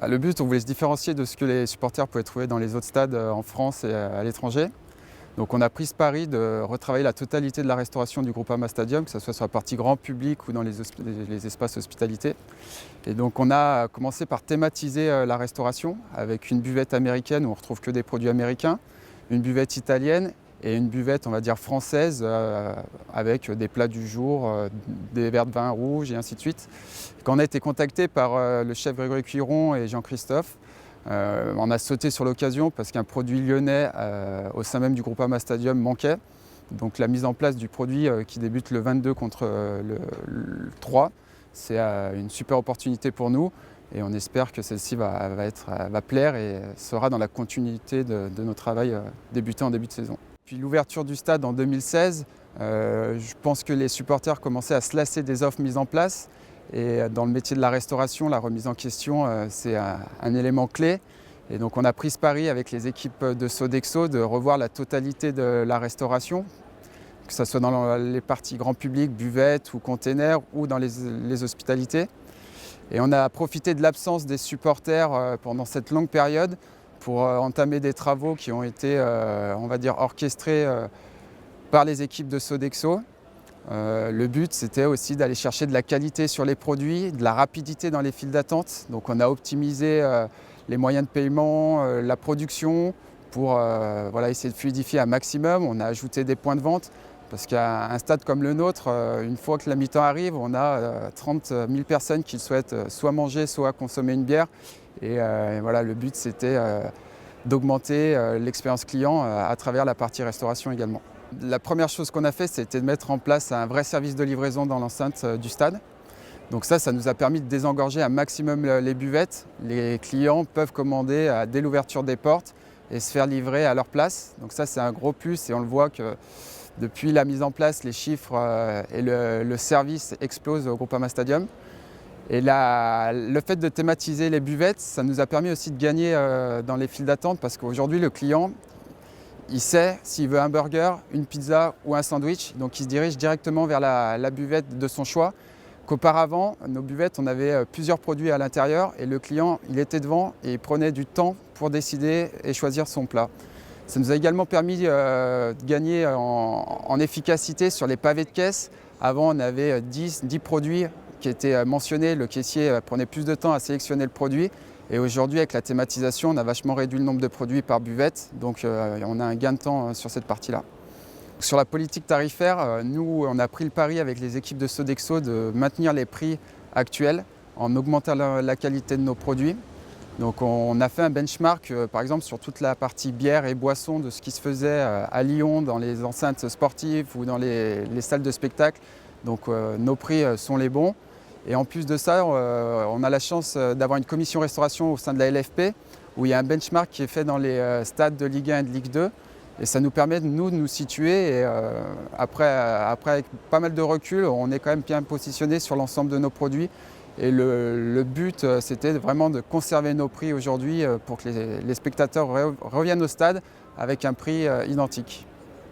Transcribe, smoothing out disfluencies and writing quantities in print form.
Le but, on voulait se différencier de ce que les supporters pouvaient trouver dans les autres stades en France et à l'étranger. Donc on a pris ce pari de retravailler la totalité de la restauration du Groupama Stadium, que ce soit sur la partie grand public ou dans les espaces hospitalités. Et donc on a commencé par thématiser la restauration avec une buvette américaine où on ne retrouve que des produits américains, une buvette italienne et une buvette, on va dire, française avec des plats du jour, des verres de vin rouge et ainsi de suite. Quand on a été contacté par le chef Grégory Cuiron et Jean-Christophe, on a sauté sur l'occasion parce qu'un produit lyonnais au sein même du Groupama Stadium manquait. Donc la mise en place du produit qui débute le 22 contre le 3, c'est une super opportunité pour nous et on espère que celle-ci va plaire et sera dans la continuité de nos travaux débutés en début de saison. Puis l'ouverture du stade en 2016, je pense que les supporters commençaient à se lasser des offres mises en place. Et dans le métier de la restauration, la remise en question, c'est un élément clé. Et donc on a pris ce pari avec les équipes de Sodexo de revoir la totalité de la restauration, que ce soit dans les parties grand public, buvettes ou containers, ou dans les hospitalités. Et on a profité de l'absence des supporters pendant cette longue période pour entamer des travaux qui ont été, on va dire, orchestrés par les équipes de Sodexo. Le but, c'était aussi d'aller chercher de la qualité sur les produits, de la rapidité dans les files d'attente. Donc on a optimisé les moyens de paiement, la production pour essayer de fluidifier un maximum. On a ajouté des points de vente parce qu'à un stade comme le nôtre, une fois que la mi-temps arrive, on a 30 000 personnes qui souhaitent soit manger, soit consommer une bière. Et le but, c'était d'augmenter l'expérience client à travers la partie restauration également. La première chose qu'on a fait, c'était de mettre en place un vrai service de livraison dans l'enceinte du stade. Donc ça nous a permis de désengorger un maximum les buvettes. Les clients peuvent commander dès l'ouverture des portes et se faire livrer à leur place. Donc ça, c'est un gros plus et on le voit que depuis la mise en place, les chiffres et le service explosent au Groupama Stadium. Et le fait de thématiser les buvettes, ça nous a permis aussi de gagner dans les files d'attente parce qu'aujourd'hui, le client, il sait s'il veut un burger, une pizza ou un sandwich, donc il se dirige directement vers la buvette de son choix. Qu'auparavant, nos buvettes, on avait plusieurs produits à l'intérieur et le client, il était devant et il prenait du temps pour décider et choisir son plat. Ça nous a également permis de gagner en efficacité sur les pavés de caisse. Avant, on avait 10 produits qui étaient mentionnés, le caissier prenait plus de temps à sélectionner le produit. Et aujourd'hui, avec la thématisation, on a vachement réduit le nombre de produits par buvette, donc on a un gain de temps sur cette partie-là. Sur la politique tarifaire, nous, on a pris le pari avec les équipes de Sodexo de maintenir les prix actuels en augmentant la qualité de nos produits. Donc on a fait un benchmark, par exemple, sur toute la partie bière et boissons de ce qui se faisait à Lyon, dans les enceintes sportives ou dans les salles de spectacle. Donc nos prix sont les bons. Et en plus de ça, on a la chance d'avoir une commission restauration au sein de la LFP où il y a un benchmark qui est fait dans les stades de Ligue 1 et de Ligue 2. Et ça nous permet de nous situer. Et après, avec pas mal de recul, on est quand même bien positionné sur l'ensemble de nos produits. Et le but, c'était vraiment de conserver nos prix aujourd'hui pour que les spectateurs reviennent au stade avec un prix identique.